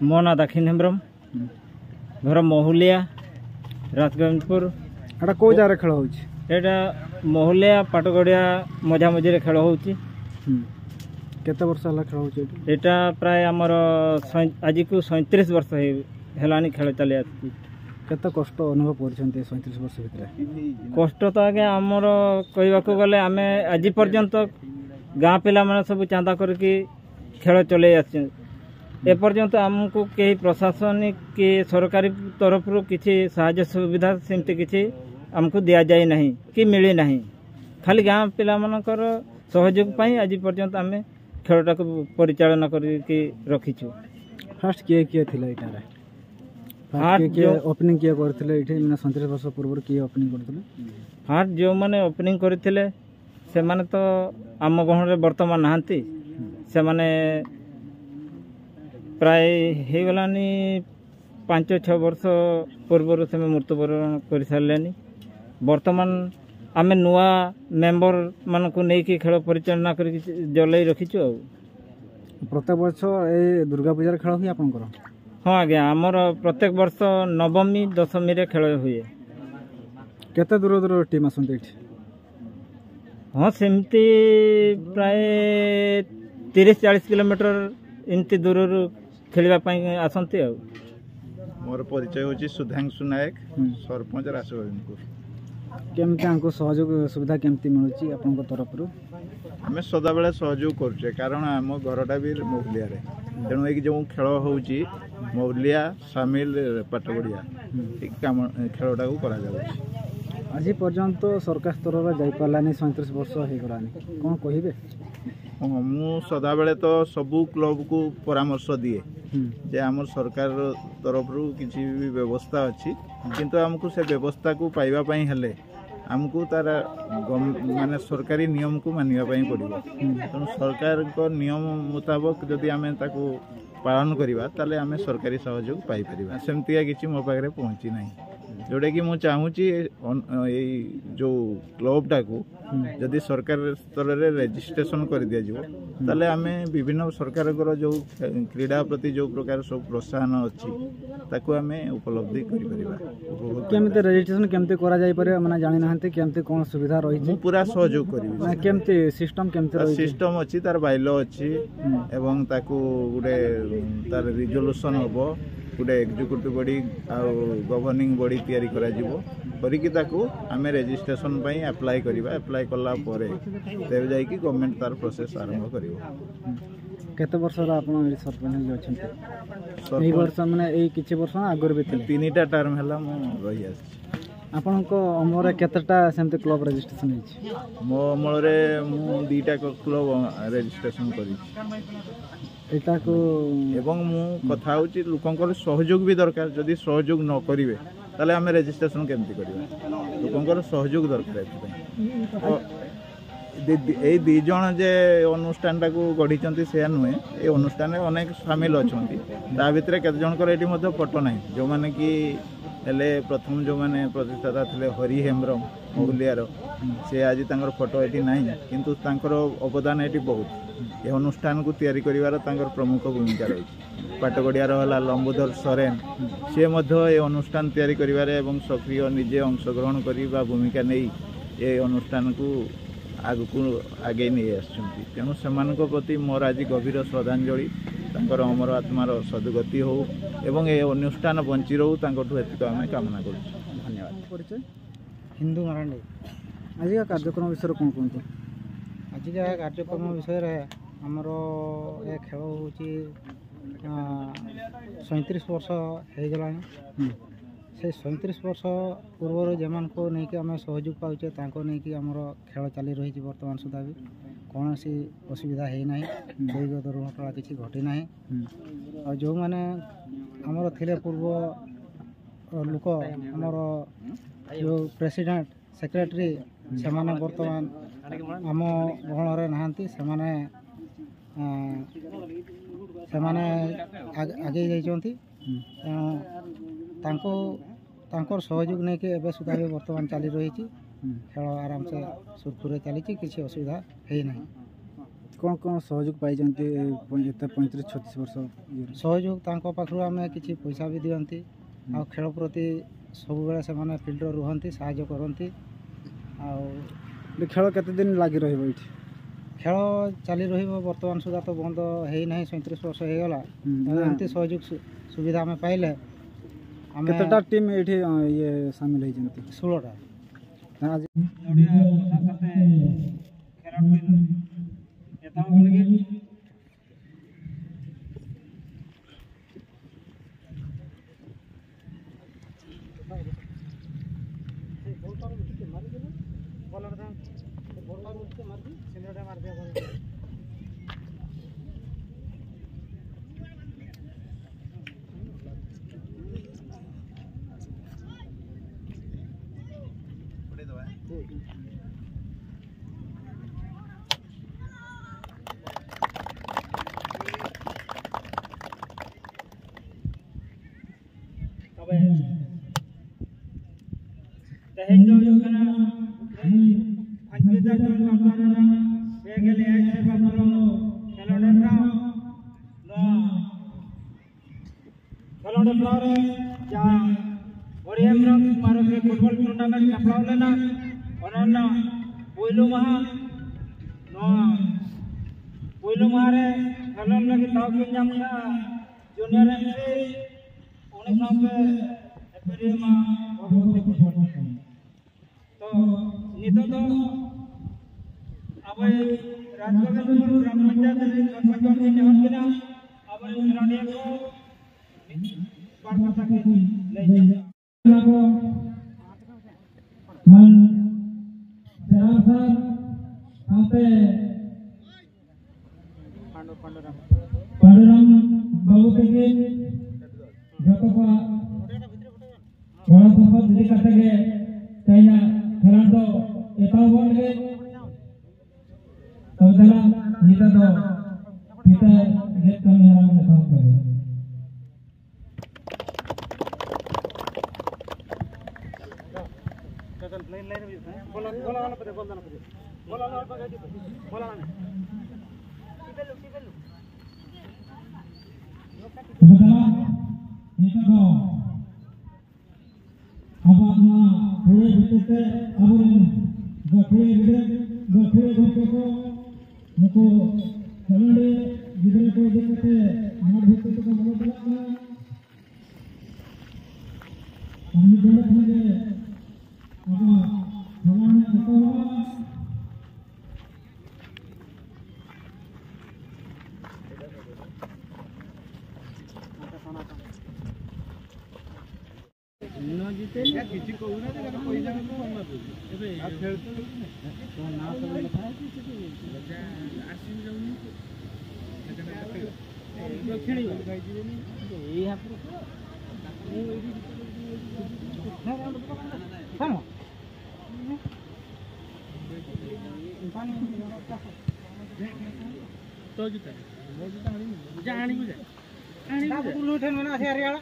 मो ना दाक्षिण हेम्ब्रम घर महुलिया राजगोविंदपुर। एटा को जारे खेल होची? एटा महुलिया पाटगड़िया मझा मझी खेल होची। केते वर्ष हला खेल होची? एटा प्राय हमर आज को 37 वर्ष हेलानी खेल चली आछि। केते कष्ट अनुभव करछन्ते 37 वर्ष भितर? कष्ट तो आगे हमर कहबा को गले आमे आज पर्यंत गाँ पिला माने सब चांदा करके खेल चले आछि। ए पर्यंत हमको कई प्रशासनिक के सरकारी तरफ किसी साहाय्य सुविधा सेमती किसी हमको दिया जाए नहीं कि मिली नहीं। खाली गाँ पिला मानकर सहयोग पाई आज पर्यंत आम खेलटा को परिचालन करके रखीचु। फास्ट किए किए थिला इटारे? फास्ट किए ओपनिंग किए करथिले इठे माने 37 वर्ष पूर्व किए ओपनिंग करथिले? फास्ट जो माने ओपनिंग करथिले से माने तो आम गहण रे वर्तमान नाहंती। से माने प्राय हो गलानी 5-6 वर्ष पूर्व से मृत्युवरण कर सारे। बर्तमान आम नुआ मेंबर मान को नहीं कि खेल परिचालना कर जल्दी रखीचु। प्रत्येक वर्ष ए दुर्गा पूजा खेल हुए आपनकर? हाँ आज्ञा आमर प्रत्येक वर्ष नवमी दशमी रे खेल हुए। केते दूर दूर टीम आसंते एठी? हाँ सेमती प्राय 30-40 किलोमीटर इनती दूर खेलवाई आसंती। मोर परिचय होची सुधांशु नायक सरपंच राजगोविंदपुर। केमती आंको सहयोग सुविधा केमती मिलुची आपनक तरफ रु? आमे सदा बेले सहयोग करछे कारण आम घरटा भी महुलिया रे तेणु एक जो खेल होची महुलिया सामिल पाटगड़िया एक काम खेलटा को करा जाउची। आज पर्यंत सरकार स्तर रे जाई पालानी 37 वर्ष हे गलानी कोन कहिबे? हाँ मु सदा बेले तो सबू क्लब को परामर्श दिए जे आम सरकार तरफ किसी भी व्यवस्था अच्छी किंतु आमको से व्यवस्था को पाइबा पई हेले आमको तार माने सरकारी नियम को मानिबा पई पड़िबो। तेणु सरकार को नियम मुताबक जदि आमे ताको पालन करिबा ताले आमे सरकारी सहयोग पाई परिबा। सेमतिया किछि मो पाखरे पहुंची नाही जोटा कि मुझे चाहूँगी जो क्लबटा को जदि सरकार स्तर में रेजिस्ट्रेशन कर दि जाए आमे विभिन्न सरकार जो क्रीड़ा प्रति जो प्रकार सब प्रोत्साहन अच्छी ताकू आमे उपलब्धि कर रजिस्ट्रेशन केमते करा जाय पारे माने जानि नाहंते केमते कोन सुविधा रही छै? पूरा सहयोग करिवि। माने केमते सिस्टम केमते रही? सिस्टम अछि तार बाइलो अछि एवं ताकू गुडे तार रिजोल्यूशन होबो गोटे एग्जीक्यूटिव बॉडी आउ गवर्निंग बॉडी तैयारी करा जिवो करिकि ताकू आमे रजिस्ट्रेशन पई अप्लाई करिबा। अप्लाई कला परे तेब जाई कि गवर्नमेंट तार प्रोसेस आरंभ करिवो। केते वर्ष रा आपण सरपंच जे अछंते? एई वर्ष माने एई किछि वर्ष आगर बितले? 3टा टर्म हला मो रही आछि। आपण को अमरे केतेटा सेमते क्लब रजिस्ट्रेशन हिछि? मो अमरे मु 2टा क्लब रजिस्ट्रेशन करि एटा को एवं मु कथा होची लोकंकर सहयोग भी दरकार। जदि सहयोग न करिवे ताले आमे रजिस्ट्रेशन केमति करिवे? लोकंकर सहयोग दरकार। ए दी जण जे अनुष्ठान को गढ़ी से नुहे ए अनुष्ठान अनेक सामिल अच्छा ता भितर केते जनकर एटी मध्ये फोटो नाही जो माने कि हेले प्रथम जो माने प्रतिष्ठाता थिले हरि हेम्ब्रम महुलियार से आज तांकर फोटो एटी नाही किंतु तांकर अवदान एटी बहुत ए अनुष्ठान को तैयारी करिवार तांकर प्रमुख भूमिका रही। पाटगड़ियार हला लंबोदर सोरेन से मध्ये ए अनुष्ठान तैयारी करिवारे एवं सक्रिय निजे अंशग्रहण करी बा भूमिका नै ए अनुष्ठान को आगु आगे नहीं आसुँच। तेणु से प्रति मोर आज गभीर श्रद्धांजलि तांकर अमर आत्मार सदगति हो एवं ए अनुष्ठान बंची रहू तांकठू एतिक आमे कामना करूँ। धन्यवाद। परिचय हिंदू मारांडी। आज का कार्यक्रम विषय कौन कहते? आज का कार्यक्रम विषय आमर ए खेल हूँ 37 वर्ष हो गला। से 37 वर्ष पूर्व जमान को नहीं कि आम सहयोग पाचे नहीं कि आमर खेल चली रही बर्तमान सुधा भी कौन सी असुविधा है ना दैविक दुर्घटना किसी घटी ना और जो मैंने आमर थे पूर्व लोक आमर जो प्रेसिडेंट सेक्रेटरी से बर्तमान आम गहण नहांती आगे जाइछंती तांकर सहयोग नहीं कि एवं सुधा भी बर्तमान चली रही खेल आराम से सुरखुरे चली किसी असुविधा है ना। कौन कौन सहयोग पाई 35-36 वर्ष सहयोग तांको पाखरु आमे किछि पैसा भी दियंती आ खेल प्रति सब बेले से माने फील्ड रुहंती सहायता करंती आ खेल केते दिन लागि रहइबो इठी खेल चली रहिबो वर्तमान सुधा तो बंद हेई नाही 37 वर्ष हे गला एमती सहयोग सुविधा में पाइले आमे केतेटा टीम इठी ये शामिल है जंती 16 टा आज नोडिया साथे खेराट बिन एता बोलगे तेहेन जो योजना पंचवीता जन करताना बेगले ऐसे बापरो खेलोडा रे जा ओरियम रंग मारो के फुटबॉल टूर्नामेंट खेलाव लेना अनना पोइलो महा पोइलो मारे खेलन लगी ताव के जामना जूनियर एमसी उन्हें सामने एपेरियमा बहुत फुटबॉल तो नितो तो अब राजगोविंदपुर ग्राम पंचायत में सरपंच ने हकिना अब रानिया को पार्टा के ले जाओ मन सरासर आते पांडुरंग बाबू के जतपा बड़ा सफा दिली काटगे तैना खेलांडो एता बोलगे तौदला निता दो पिता गेट का मेरा में काम करे बोला पते बोला तौदला निता दो अब अपना पूरे बिटते और गठे को मुको कलड़े गिदरे को देखते मार बिटते को बोल दिया हम दोनों थे अब भगवान ने कहा न जीते या किसी को ना तो पैसा को हम एबे आ खेल तो ना सब लिखा है आसी जाउनी तो खेली गाई जीनी एई हाथ मु एई हां तो जुता जानी बुझा आनी बुलू ठन ना से हरियाला